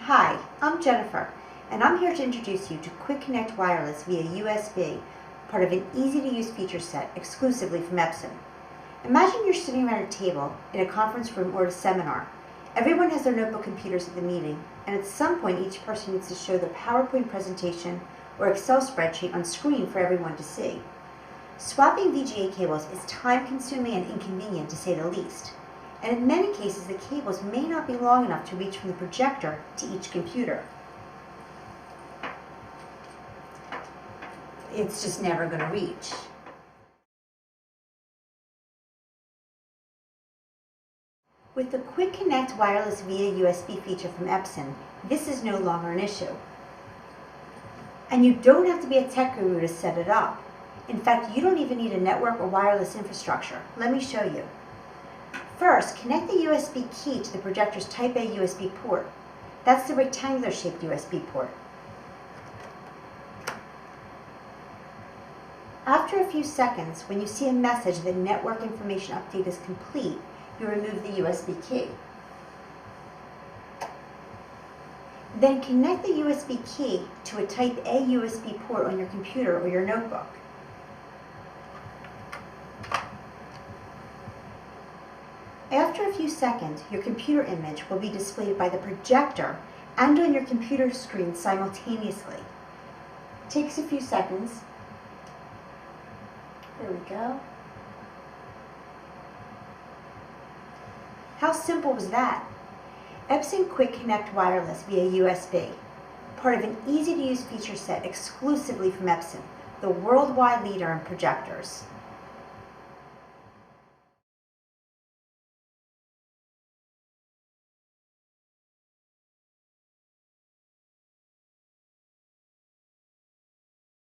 Hi, I'm Jennifer, and I'm here to introduce you to Quick Connect Wireless via USB, part of an easy-to-use feature set exclusively from Epson. Imagine you're sitting around a table in a conference room or a seminar. Everyone has their notebook computers at the meeting, and at some point each person needs to show their PowerPoint presentation or Excel spreadsheet on screen for everyone to see. Swapping VGA cables is time-consuming and inconvenient to say the least. And in many cases, the cables may not be long enough to reach from the projector to each computer. It's just never going to reach. With the Quick Connect Wireless via USB feature from Epson, this is no longer an issue. And you don't have to be a tech guru to set it up. In fact, you don't even need a network or wireless infrastructure. Let me show you. First, connect the USB key to the projector's Type A USB port. That's the rectangular-shaped USB port. After a few seconds, when you see a message that network information update is complete, you remove the USB key. Then connect the USB key to a Type A USB port on your computer or your notebook. After a few seconds, your computer image will be displayed by the projector and on your computer screen simultaneously. It takes a few seconds. There we go. How simple was that? Epson Quick Connect Wireless via USB, part of an easy-to-use feature set exclusively from Epson, the worldwide leader in projectors.